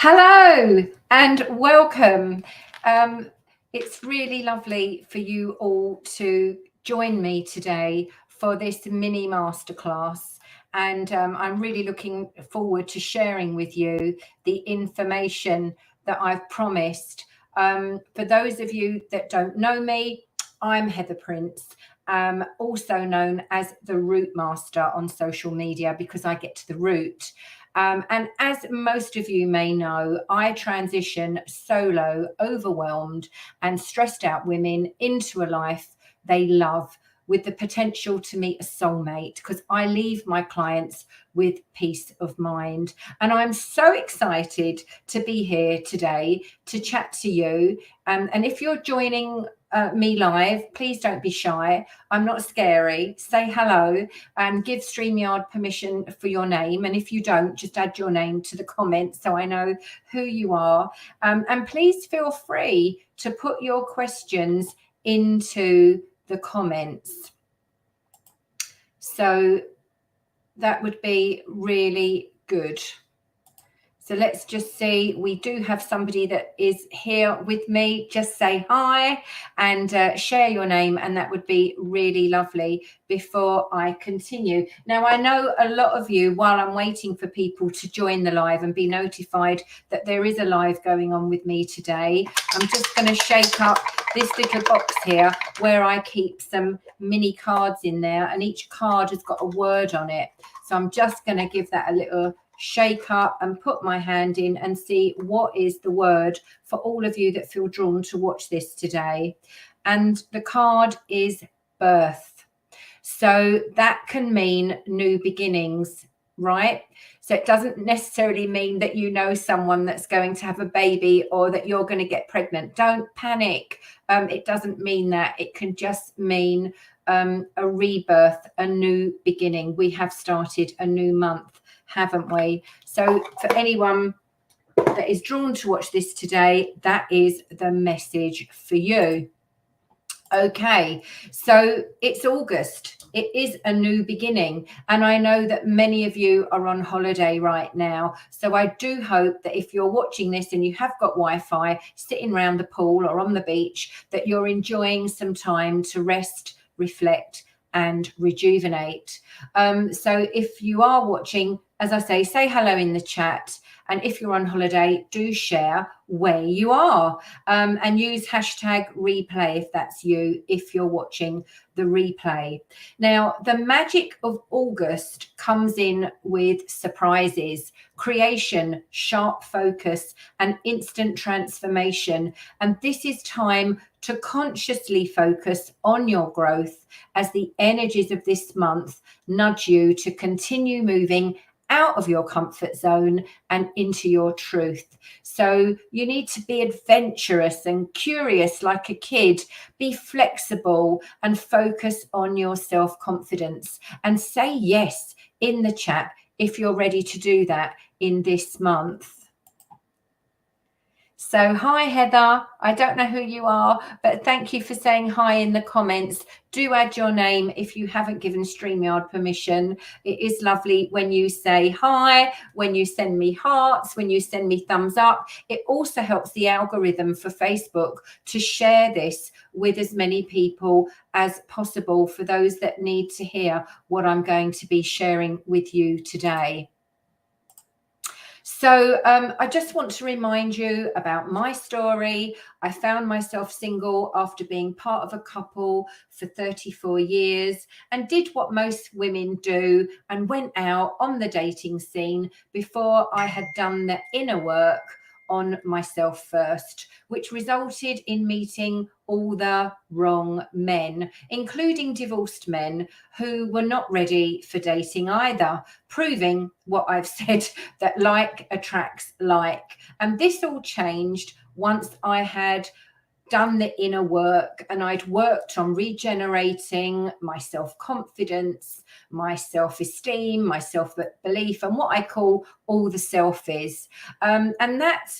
Hello and welcome. It's really lovely for you all to join me today for this mini masterclass. And I'm really looking forward to sharing with you the information that I've promised. For those of you that don't know me, I'm Heather Prince, also known as the Root Master on social media because I get to the root. And as most of you may know, I transition solo, overwhelmed, and stressed out women into a life they love with the potential to meet a soulmate because I leave my clients with peace of mind. And I'm so excited to be here today to chat to you. And if you're joining me live, please don't be shy. I'm not scary. Say hello and give StreamYard permission for your name. And if you don't, just add your name to the comments so I know who you are. And please feel free to put your questions into the comments. So that would be really good. So let's just see. We do have somebody that is here with me. Just say hi and share your name, and that would be really lovely before I continue. Now, I know a lot of you, while I'm waiting for people to join the live and be notified that there is a live going on with me today, I'm just going to shake up this little box here where I keep some mini cards in there, and each card has got a word on it. So I'm just going to give that a little shake up and put my hand in and see what is the word for all of you that feel drawn to watch this today. And the card is birth. So that can mean new beginnings, right? So it doesn't necessarily mean that you know someone that's going to have a baby or that you're going to get pregnant. Don't panic. It doesn't mean that. It can just mean a rebirth, a new beginning. We have started a new month, haven't we? So for anyone that is drawn to watch this today, that is the message for you. Okay, so it's August. It is a new beginning. And I know that many of you are on holiday right now. So I do hope that if you're watching this and you have got Wi-Fi sitting around the pool or on the beach, that you're enjoying some time to rest, reflect, and rejuvenate. So if you are watching, as I say hello in the chat. And if you're on holiday, do share where you are and use hashtag replay if that's you, if you're watching the replay. Now, the magic of August comes in with surprises, creation, sharp focus, and instant transformation. And this is time to consciously focus on your growth as the energies of this month nudge you to continue moving out of your comfort zone and into your truth. So you need to be adventurous and curious like a kid, be flexible and focus on your self-confidence, and say yes in the chat if you're ready to do that in this month. So hi, Heather. I don't know who you are, but thank you for saying hi in the comments. Do add your name if you haven't given StreamYard permission. It is lovely when you say hi, when you send me hearts, when you send me thumbs up. It also helps the algorithm for Facebook to share this with as many people as possible for those that need to hear what I'm going to be sharing with you today. So I just want to remind you about my story. I found myself single after being part of a couple for 34 years and did what most women do and went out on the dating scene before I had done the inner work on myself first, which resulted in meeting all the wrong men, including divorced men who were not ready for dating either, proving what I've said, that like attracts like. And this all changed once I had done the inner work and I'd worked on regenerating my self-confidence, my self-esteem, my self-belief, and what I call all the selfies. And that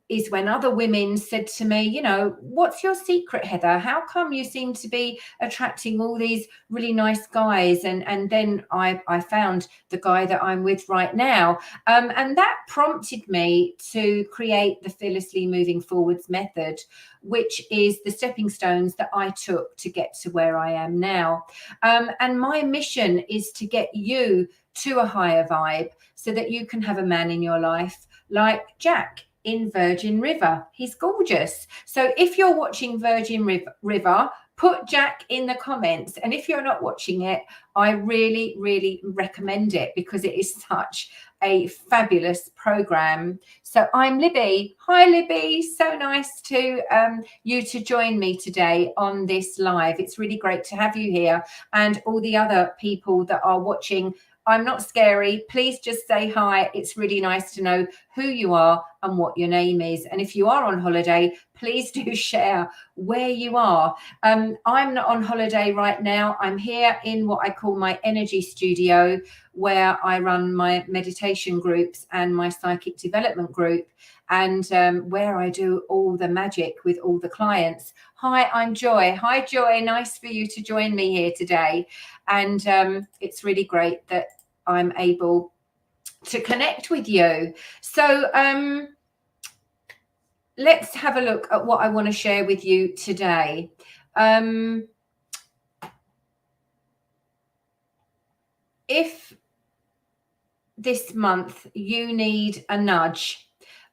is when other women said to me, you know, what's your secret, Heather? How come you seem to be attracting all these really nice guys? And then I found the guy that I'm with right now. And that prompted me to create the Fearlessly Moving Forwards method, which is the stepping stones that I took to get to where I am now. And my mission is to get you to a higher vibe so that you can have a man in your life like Jack in Virgin River. He's gorgeous. So if you're watching Virgin River, put Jack in the comments. And if you're not watching it, I really, really recommend it because it is such a fabulous program. So I'm Libby. Hi, Libby. So nice to you to join me today on this live. It's really great to have you here, and all the other people that are watching. I'm not scary. Please just say hi. It's really nice to know who you are and what your name is. And if you are on holiday, please do share where you are. I'm not on holiday right now. I'm here in what I call my energy studio, where I run my meditation groups and my psychic development group, and where I do all the magic with all the clients. Hi, I'm Joy. Hi, Joy. Nice for you to join me here today. And it's really great that I'm able to connect with you. So let's have a look at what I want to share with you today. If this month you need a nudge,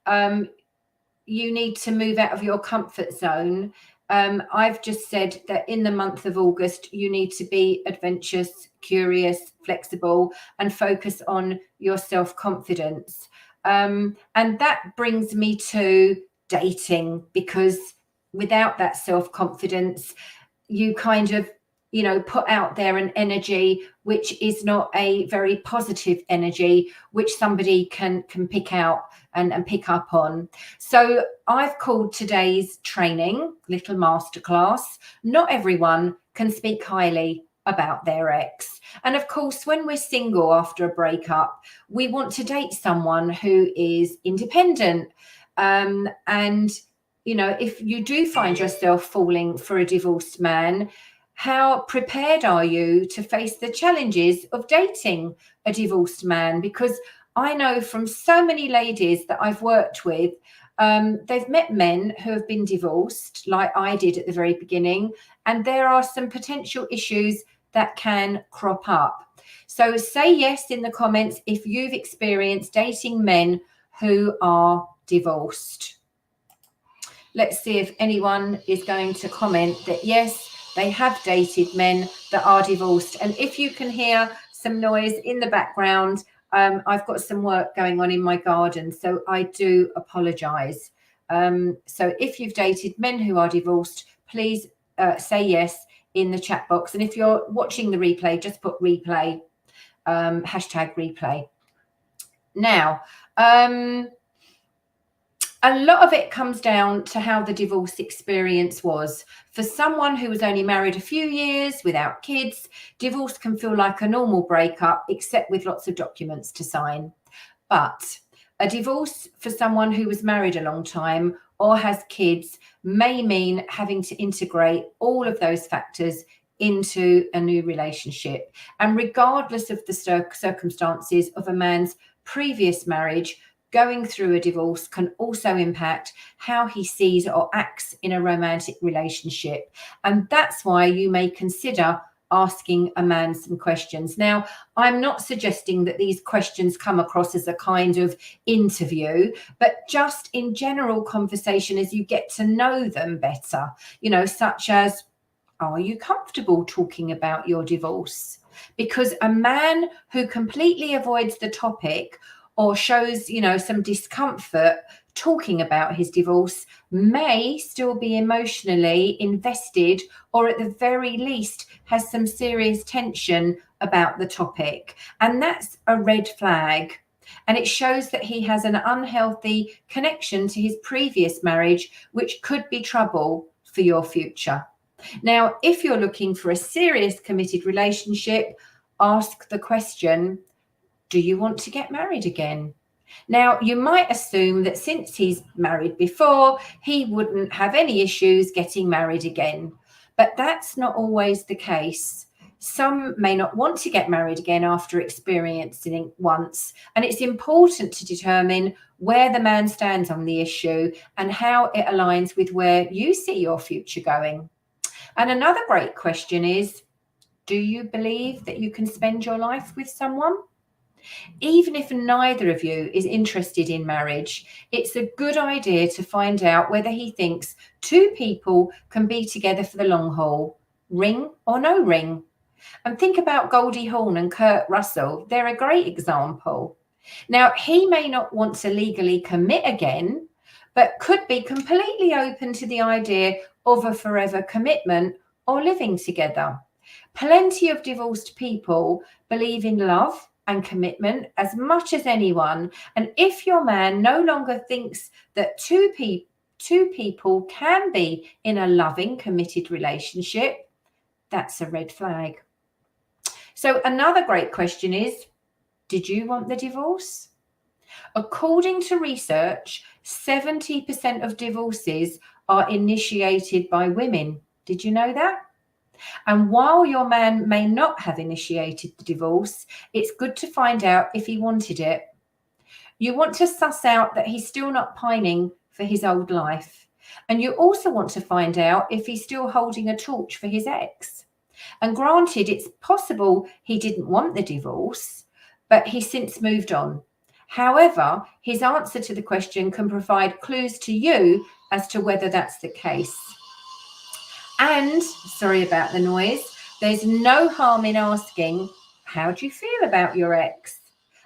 you need to move out of your comfort zone. I've just said that in the month of August, you need to be adventurous, curious, flexible, and focus on your self-confidence. And that brings me to dating, because without that self-confidence, you kind of, you know, put out there an energy which is not a very positive energy, which somebody can pick out and pick up on. So I've called today's training Little Masterclass, Not Everyone Can Speak Highly About Their Ex. And of course, when we're single after a breakup, we want to date someone who is independent. And, you know, if you do find yourself falling for a divorced man, how prepared are you to face the challenges of dating a divorced man? Because I know from so many ladies that I've worked with, they've met men who have been divorced, like I did at the very beginning, and there are some potential issues that can crop up. So say yes in the comments if you've experienced dating men who are divorced. Let's see if anyone is going to comment that yes, they have dated men that are divorced. And if you can hear some noise in the background, I've got some work going on in my garden, so I do apologize. So if you've dated men who are divorced, please say yes in the chat box. And if you're watching the replay, just put replay, hashtag replay. Now, a lot of it comes down to how the divorce experience was. For someone who was only married a few years without kids, divorce can feel like a normal breakup, except with lots of documents to sign. But a divorce for someone who was married a long time or has kids may mean having to integrate all of those factors into a new relationship. And regardless of the circumstances of a man's previous marriage, going through a divorce can also impact how he sees or acts in a romantic relationship. And that's why you may consider asking a man some questions. Now, I'm not suggesting that these questions come across as a kind of interview, but just in general conversation as you get to know them better, you know, such as, are you comfortable talking about your divorce? Because a man who completely avoids the topic or shows, you know, some discomfort talking about his divorce may still be emotionally invested, or at the very least has some serious tension about the topic. And that's a red flag. And it shows that he has an unhealthy connection to his previous marriage, which could be trouble for your future. Now, if you're looking for a serious committed relationship, ask the question, do you want to get married again? Now, you might assume that since he's married before, he wouldn't have any issues getting married again. But that's not always the case. Some may not want to get married again after experiencing it once. And it's important to determine where the man stands on the issue and how it aligns with where you see your future going. And another great question is, do you believe that you can spend your life with someone? Even if neither of you is interested in marriage, it's a good idea to find out whether he thinks two people can be together for the long haul, ring or no ring. And think about Goldie Hawn and Kurt Russell. They're a great example. Now, he may not want to legally commit again, but could be completely open to the idea of a forever commitment or living together. Plenty of divorced people believe in love and commitment as much as anyone. And if your man no longer thinks that two people can be in a loving, committed relationship, that's a red flag. So another great question is, did you want the divorce? According to research, 70% of divorces are initiated by women. Did you know that? And while your man may not have initiated the divorce, it's good to find out if he wanted it. You want to suss out that he's still not pining for his old life. And you also want to find out if he's still holding a torch for his ex. And granted, it's possible he didn't want the divorce, but he's since moved on. However, his answer to the question can provide clues to you as to whether that's the case. And, sorry about the noise, there's no harm in asking, how do you feel about your ex?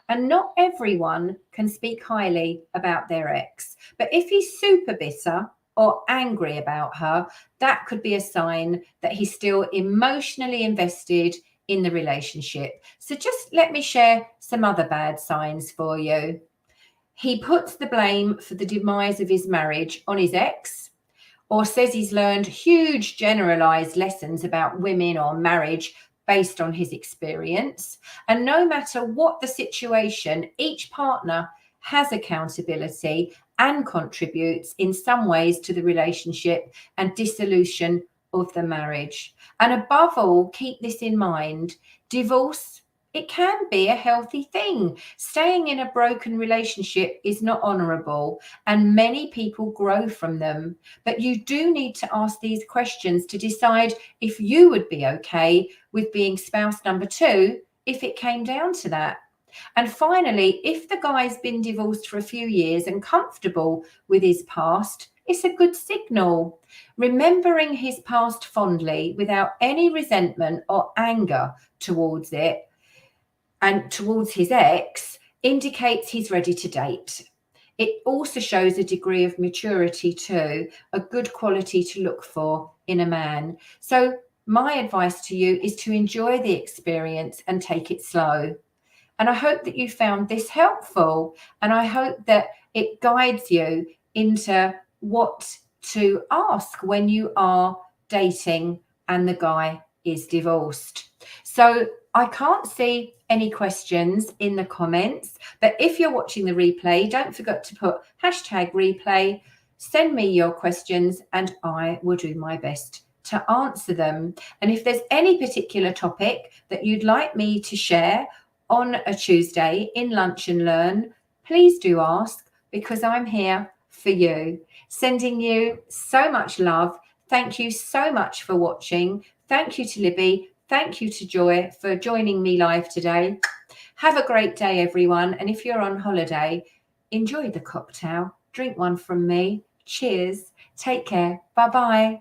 And not everyone can speak highly about their ex. But if he's super bitter or angry about her, that could be a sign that he's still emotionally invested in the relationship. So just let me share some other bad signs for you. He puts the blame for the demise of his marriage on his ex, or says he's learned huge generalized lessons about women or marriage based on his experience. And no matter what the situation, each partner has accountability and contributes in some ways to the relationship and dissolution of the marriage. And above all, keep this in mind, divorce, it can be a healthy thing. Staying in a broken relationship is not honorable, and many people grow from them. But you do need to ask these questions to decide if you would be okay with being spouse number 2 if it came down to that. And finally, if the guy's been divorced for a few years and comfortable with his past, it's a good signal. Remembering his past fondly without any resentment or anger towards it and towards his ex indicates he's ready to date. It also shows a degree of maturity too, a good quality to look for in a man. So my advice to you is to enjoy the experience and take it slow. And I hope that you found this helpful, and I hope that it guides you into what to ask when you are dating and the guy is divorced. So I can't see any questions in the comments, but if you're watching the replay, don't forget to put #replay, send me your questions, and I will do my best to answer them. And if there's any particular topic that you'd like me to share on a Tuesday in Lunch and Learn, please do ask, because I'm here for you. Sending you so much love. Thank you so much for watching. Thank you to Libby. Thank you to Joy for joining me live today. Have a great day, everyone. And if you're on holiday, enjoy the cocktail. Drink one from me. Cheers. Take care. Bye-bye.